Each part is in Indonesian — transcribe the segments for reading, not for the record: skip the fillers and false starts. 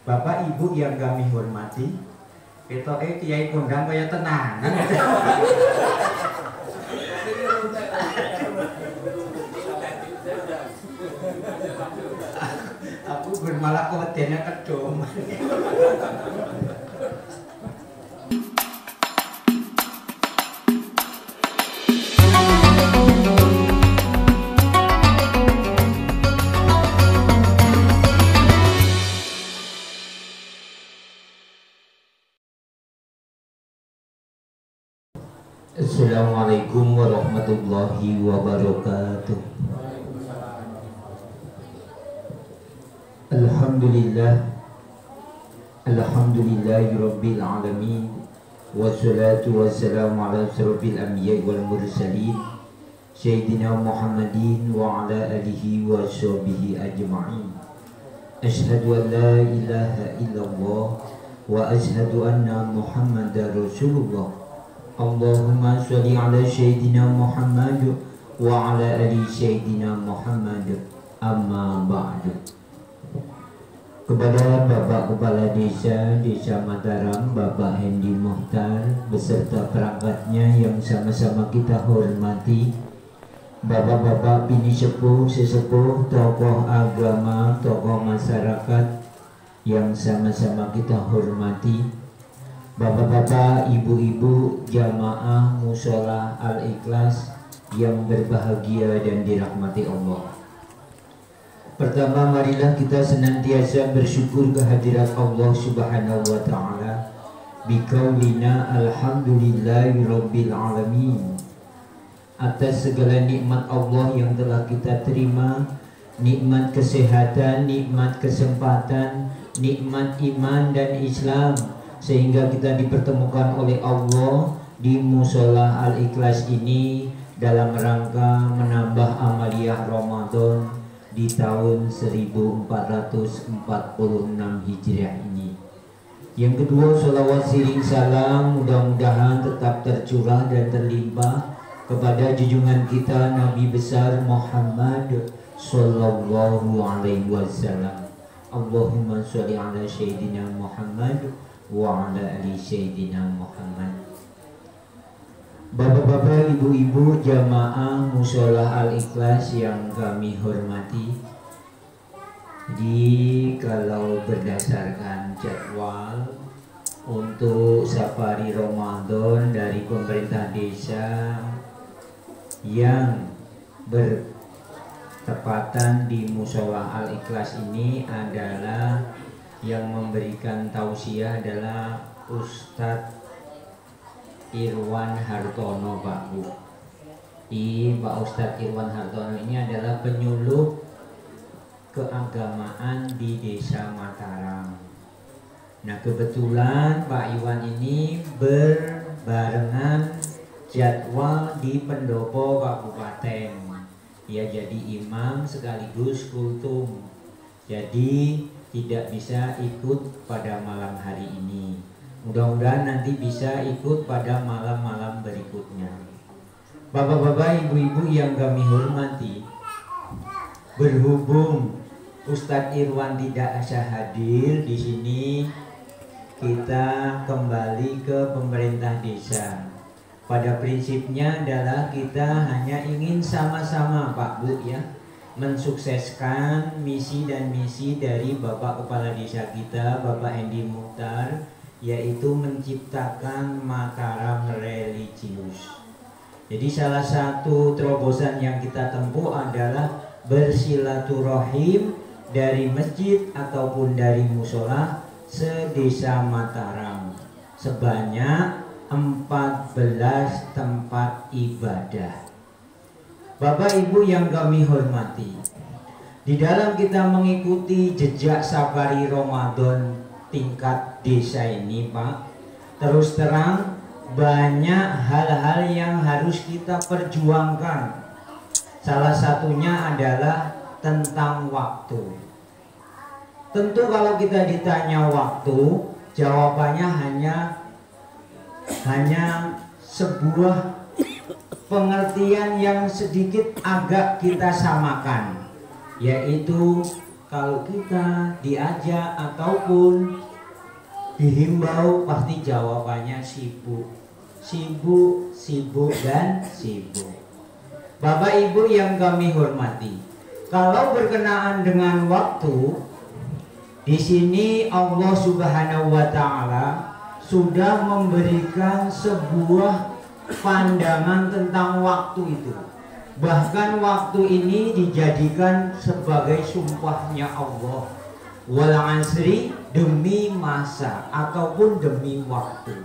Bapak Ibu yang kami hormati, ketoke kiai kondang kaya tenanan. Aku bermalah kewedene kedom. Assalamualaikum warahmatullahi wabarakatuh. Alhamdulillahirabbil alamin. Wassalatu wassalamu ala asyrofil anbiya'i wal mursalin Sayyidina Muhammadin wa ala alihi wa sahbihi ajma'in. Asyhadu an la ilaha illallah wa asyhadu anna Muhammadar Rasulullah. Allahumma sholli ala Sayyidina Muhammad wa ala ali Sayyidina Muhammad. Amma ba'du. Kepada Bapak Kepala Desa Mataram, Bapak Hendi Muhtar beserta perangkatnya yang sama-sama kita hormati, Bapak-bapak bini sepuh, sesepuh, tokoh agama, tokoh masyarakat yang sama-sama kita hormati, Bapak-bapak, ibu-ibu, jamaah Mushola Al-Ikhlas yang berbahagia dan dirahmati Allah. Pertama, marilah kita senantiasa bersyukur kehadirat Allah Subhanahu wa Ta'ala biqaulina alhamdulillahirabbil alamin, atas segala nikmat Allah yang telah kita terima, nikmat kesehatan, nikmat kesempatan, nikmat iman dan Islam, sehingga kita dipertemukan oleh Allah di Mushola Al-Ikhlas ini dalam rangka menambah amaliyah Ramadan di tahun 1446 Hijriah ini. Yang kedua, sholawat siring salam mudah-mudahan tetap tercurah dan terlimpah kepada junjungan kita Nabi besar Muhammad sallallahu alaihi wasallam. Allahumma sholli ala Sayyidina Muhammad wa ala ali Sayyidina Muhammad. Bapak-bapak, ibu-ibu, jamaah Mushola Al-Ikhlas yang kami hormati, kalau berdasarkan jadwal untuk safari Ramadan dari pemerintah desa yang bertepatan di Mushola Al-Ikhlas ini adalah yang memberikan tausiah adalah Ustadz Irwan Hartono, Pak Bu. Pak Ustadz Irwan Hartono ini adalah penyuluh keagamaan di Desa Mataram. Nah, kebetulan Pak Iwan ini berbarengan jadwal di pendopo Kabupaten. Dia jadi imam sekaligus kultum. Jadi tidak bisa ikut pada malam hari ini. Mudah-mudahan nanti bisa ikut pada malam-malam berikutnya. Bapak-bapak, ibu-ibu yang kami hormati, berhubung Ustadz Irwan tidak bisa hadir di sini, kita kembali ke pemerintah desa. Pada prinsipnya adalah kita hanya ingin sama-sama, Pak Bu, ya, mensukseskan misi dan misi dari Bapak Kepala Desa kita, Bapak Hendi Muhtar, yaitu menciptakan Mataram religius. Jadi salah satu terobosan yang kita tempuh adalah bersilaturahim dari masjid ataupun dari mushola sedesa Mataram sebanyak 14 tempat ibadah. Bapak Ibu yang kami hormati, di dalam kita mengikuti jejak safari Ramadan tingkat desa ini, Pak, terus terang banyak hal-hal yang harus kita perjuangkan. Salah satunya adalah tentang waktu. Tentu kalau kita ditanya waktu, jawabannya hanya sebuah pengertian yang sedikit agak kita samakan, yaitu kalau kita diajak ataupun dihimbau pasti jawabannya sibuk, sibuk, sibuk, dan sibuk. Bapak Ibu yang kami hormati, kalau berkenaan dengan waktu, di sini Allah Subhanahu wa Ta'ala sudah memberikan sebuah pandangan tentang waktu itu. Bahkan waktu ini dijadikan sebagai sumpahnya Allah. Wal asri, demi masa ataupun demi waktu.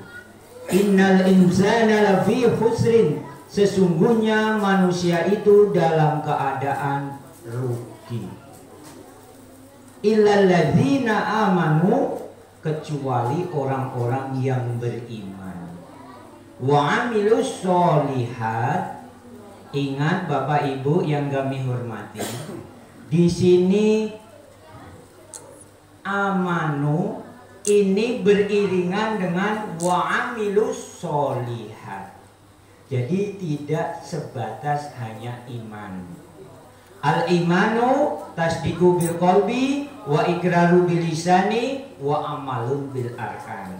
Innal insana lafi khusrin, sesungguhnya manusia itu dalam keadaan rugi. Illal ladzina amanu, kecuali orang-orang yang beriman. Wa amilus sholihat. Ingat Bapak Ibu yang kami hormati, di sini amanu ini beriringan dengan wa amilus sholihat. Jadi tidak sebatas hanya iman. Al imanu tasdiqu bil qalbi wa iqraru bil lisani wa amalun bil arkan.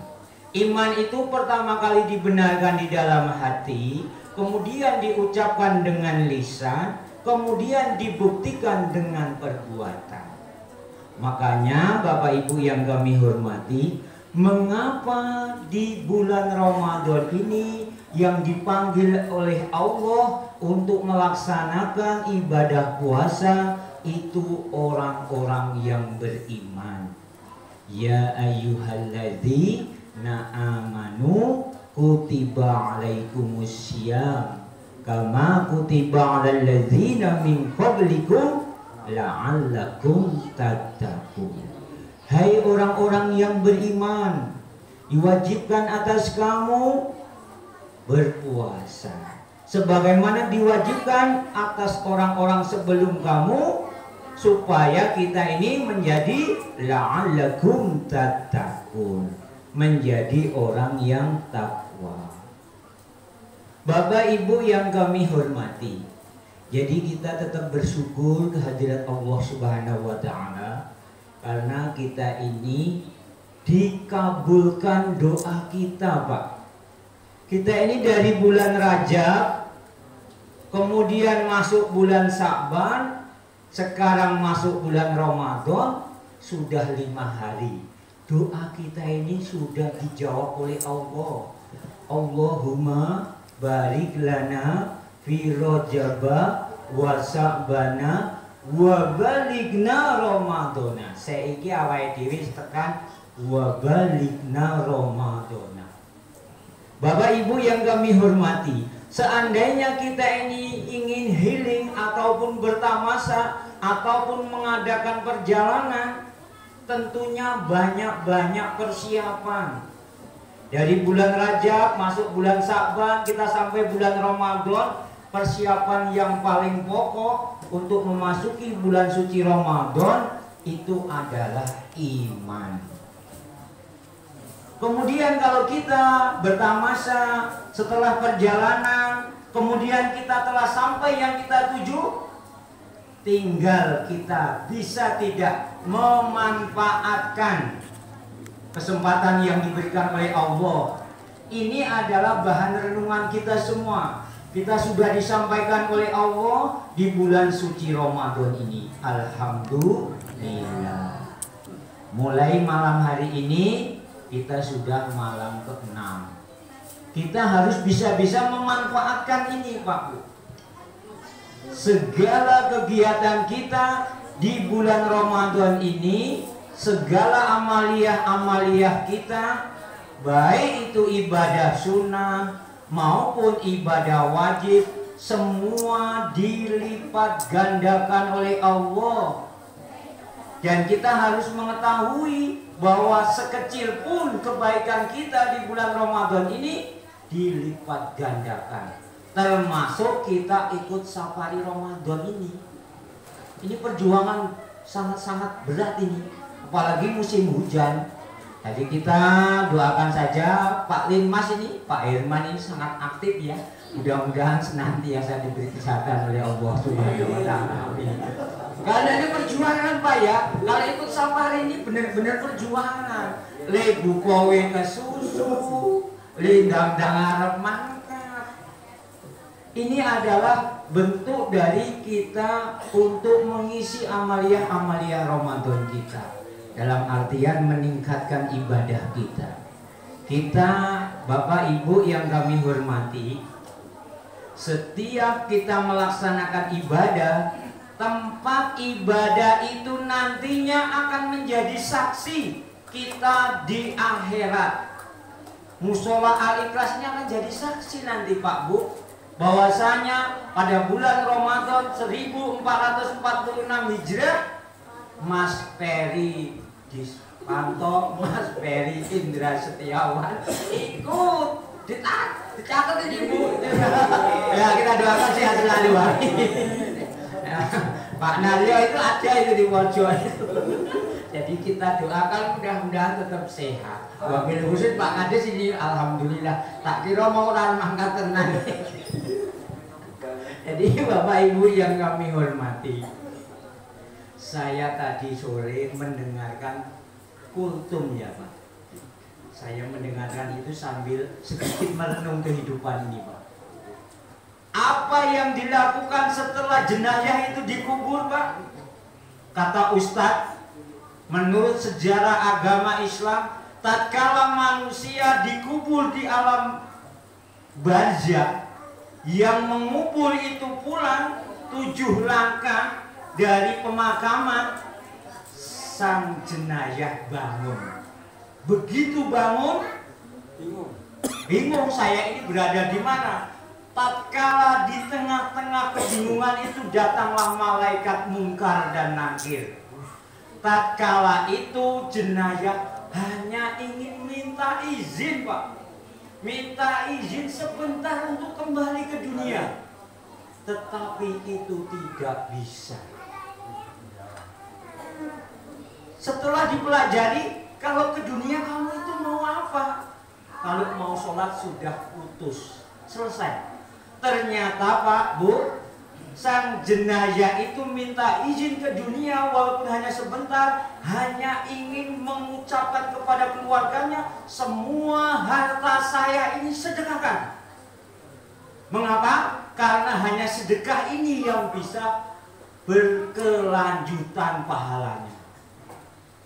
Iman itu pertama kali dibenarkan di dalam hati, kemudian diucapkan dengan lisan, kemudian dibuktikan dengan perbuatan. Makanya Bapak Ibu yang kami hormati, mengapa di bulan Ramadan ini yang dipanggil oleh Allah untuk melaksanakan ibadah puasa itu orang-orang yang beriman. Ya ayyuhalladzina amanu kutiba alaikumussyam kama kutiba alal ladzina min qablikum la'allakum tattaqun. Hai orang-orang yang beriman, diwajibkan atas kamu berpuasa sebagaimana diwajibkan atas orang-orang sebelum kamu, supaya kita ini menjadi la'allakum tattaqun, menjadi orang yang takwa. Bapak Ibu yang kami hormati, jadi kita tetap bersyukur kehadirat Allah Subhanahu wa Ta'ala, karena kita ini dikabulkan doa kita, Pak. Kita ini dari bulan Rajab, kemudian masuk bulan Sya'ban, sekarang masuk bulan Ramadan, sudah 5 hari. Doa kita ini sudah dijawab oleh Allah. Allahumma barik lana fi Rajaba wa Sya'bana wa balighna Ramadana. Saiki awake dhewe tekan wa balighna Ramadana. Bapak Ibu yang kami hormati, seandainya kita ini ingin healing ataupun bertamasa ataupun mengadakan perjalanan, tentunya banyak-banyak persiapan. Dari bulan Rajab masuk bulan Sya'ban, kita sampai bulan Ramadan, persiapan yang paling pokok untuk memasuki bulan suci Ramadan itu adalah iman. Kemudian kalau kita bertamasa setelah perjalanan, kemudian kita telah sampai yang kita tuju, tinggal kita bisa tidak memanfaatkan kesempatan yang diberikan oleh Allah. Ini adalah bahan renungan kita semua. Kita sudah disampaikan oleh Allah di bulan suci Ramadan ini. Alhamdulillah. Mulai malam hari ini kita sudah malam ke-6. Kita harus bisa-bisa memanfaatkan ini, Pak Bu. Segala kegiatan kita di bulan Ramadan ini, segala amaliyah-amaliyah kita, baik itu ibadah sunnah maupun ibadah wajib, semua dilipat gandakan oleh Allah. Dan kita harus mengetahui bahwa sekecil pun kebaikan kita di bulan Ramadan ini dilipat gandakan. Termasuk kita ikut safari Ramadan ini. Ini perjuangan sangat-sangat berat ini, apalagi musim hujan. Jadi kita doakan saja Pak Linmas ini, Pak Herman ini sangat aktif ya. Mudah-mudahan senantiasa diberi kesehatan oleh Allah Subhanahu wa Ta'ala. Karena ini perjuangan Pak ya. Kalau ikut safari ini benar-benar perjuangan. Le bukowe ke susu, lindang arep mangkat. Ini adalah bentuk dari kita untuk mengisi amalia-amalia Ramadan kita. Dalam artian meningkatkan ibadah kita. Kita, Bapak Ibu yang kami hormati, setiap kita melaksanakan ibadah, tempat ibadah itu nantinya akan menjadi saksi kita di akhirat. Musola Al-Ikhlasnya akan jadi saksi nanti Pak Bu, bahwasanya pada bulan Ramadan 1446 Hijrah, Mas Peri Dispanto, Mas Peri Indra Setiawan ikut dicatat ini Bu. Ya kita doakan sehat selalu Pak. Pak Naryo itu ada itu di Wojo itu. Jadi kita doakan mudah-mudahan tetap sehat. Wabil khusus Pak Kades ini alhamdulillah tak kira mau orang mangkat tenang. Jadi Bapak Ibu yang kami hormati, saya tadi sore mendengarkan kultum ya Pak. Saya mendengarkan itu sambil sedikit merenung kehidupan ini Pak. Apa yang dilakukan setelah jenazah itu dikubur Pak? Kata Ustadz, menurut sejarah agama Islam, tatkala manusia dikubur di alam barzakh, yang mengubur itu pulang 7 langkah dari pemakaman, sang jenazah bangun. Begitu bangun, bingung saya ini berada di mana. Tatkala di tengah-tengah kebingungan itu datanglah malaikat mungkar dan nakir. Tatkala itu jenazah hanya ingin minta izin Pak, minta izin sebentar untuk kembali ke dunia, tetapi itu tidak bisa. Setelah dipelajari, kalau ke dunia kamu itu mau apa? Kalau mau sholat sudah putus, selesai. Ternyata Pak Bu, sang jenazah itu minta izin ke dunia walaupun hanya sebentar, hanya ingin mengucapkan kepada keluarganya, semua harta saya ini sedekahkan. Mengapa? Karena hanya sedekah ini yang bisa berkelanjutan pahalanya.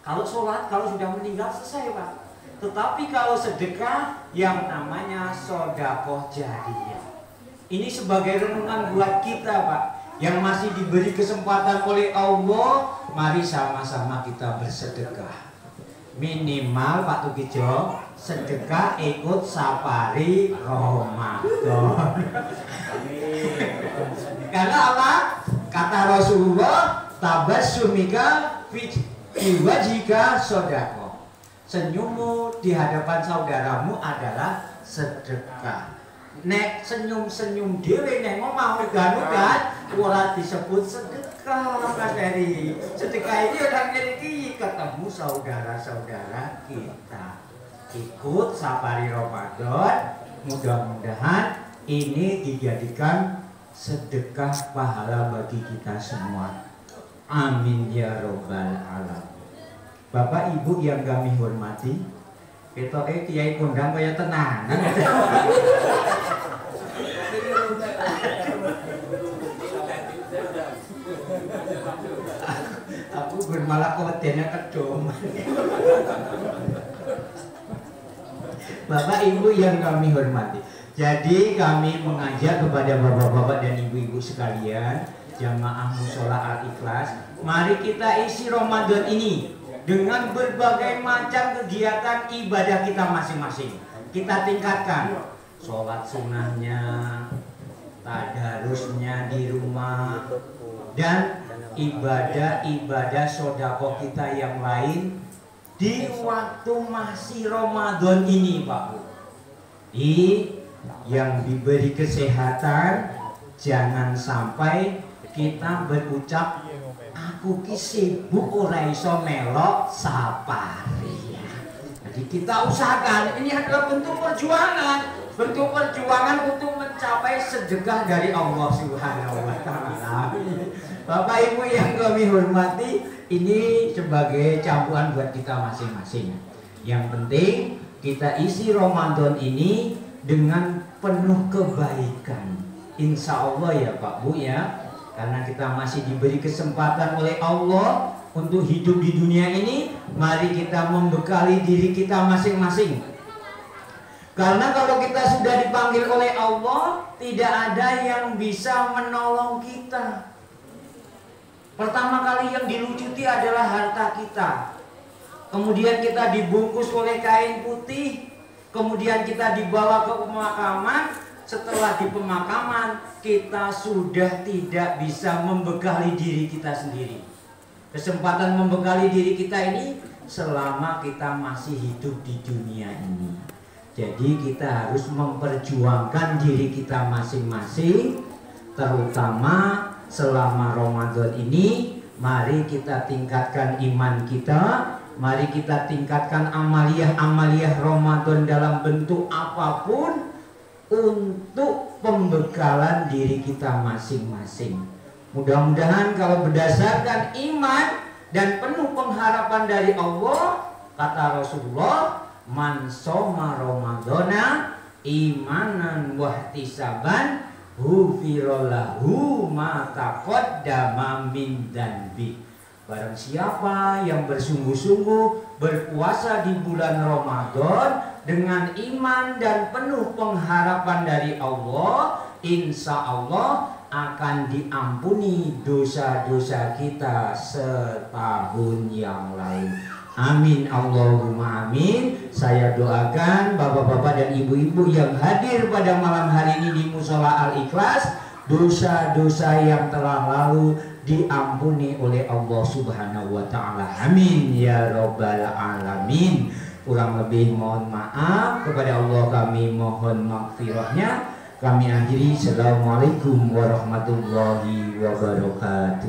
Kalau sholat, kalau sudah meninggal selesai Pak. Tetapi kalau sedekah yang namanya sedekah jariyah. Ini sebagai renungan buat kita Pak, yang masih diberi kesempatan oleh Allah. Mari sama-sama kita bersedekah. Minimal Pak Tukijo, sedekah ikut safari Ramadan. Karena apa? Kata Rasulullah, tabassumika fi wajhika sedekah. Senyummu di hadapan saudaramu adalah sedekah. Nek senyum-senyum dhewe nek ngomong megan-megan ora disebut sedekah Mas Heri. Sedekah ini orang iki ketemu saudara-saudara kita. Ikut safari Ramadan, mudah-mudahan ini dijadikan sedekah pahala bagi kita semua. Amin ya robbal alamin. Bapak Ibu yang kami hormati, ketoke kiai kondang kaya tenanan. Aku bermalah kewedene kedoman. Bapak Ibu yang kami hormati, jadi kami mengajak kepada bapak-bapak dan ibu-ibu sekalian, jamaah Musola Al-Ikhlas, mari kita isi Ramadan ini dengan berbagai macam kegiatan ibadah kita masing-masing. Kita tingkatkan sholat sunnahnya, tadarusnya di rumah, dan ibadah-ibadah sodako kita yang lain di waktu masih Ramadan ini Pak Bu. Yang diberi kesehatan, jangan sampai kita berucap aku ki sibuk ora iso melok safari. Jadi kita usahakan, ini adalah bentuk perjuangan untuk mencapai sedekah dari Allah Subhanahu wa taala. Amin. Bapak Ibu yang kami hormati, ini sebagai campuran buat kita masing-masing. Yang penting kita isi Ramadan ini dengan penuh kebaikan. Insya Allah ya Pak Bu ya. Karena kita masih diberi kesempatan oleh Allah untuk hidup di dunia ini, mari kita membekali diri kita masing-masing. Karena kalau kita sudah dipanggil oleh Allah, tidak ada yang bisa menolong kita. Pertama kali yang dilucuti adalah harta kita. Kemudian kita dibungkus oleh kain putih. Kemudian kita dibawa ke pemakaman. Setelah di pemakaman, kita sudah tidak bisa membekali diri kita sendiri. Kesempatan membekali diri kita ini selama kita masih hidup di dunia ini. Jadi kita harus memperjuangkan diri kita masing-masing, terutama selama Ramadan ini. Mari kita tingkatkan iman kita, mari kita tingkatkan amaliyah-amaliyah Ramadan dalam bentuk apapun untuk pembekalan diri kita masing-masing. Mudah-mudahan kalau berdasarkan iman dan penuh pengharapan dari Allah, kata Rasulullah, man soma Ramadana imanan wahtisaban hufirolahu ma taqaddama min dzanbi. Barang siapa yang bersungguh-sungguh berpuasa di bulan Ramadan dengan iman dan penuh pengharapan dari Allah, insya Allah akan diampuni dosa-dosa kita setahun yang lalu. Amin Allahumma amin. Saya doakan bapak-bapak dan ibu-ibu yang hadir pada malam hari ini di Mushola Al-Ikhlas, dosa-dosa yang telah lalu diampuni oleh Allah Subhanahu wa Ta'ala. Amin ya Rabbal Alamin. Kurang lebih mohon maaf, kepada Allah kami mohon maghfirahnya. Kami akhiri. Assalamualaikum warahmatullahi wabarakatuh.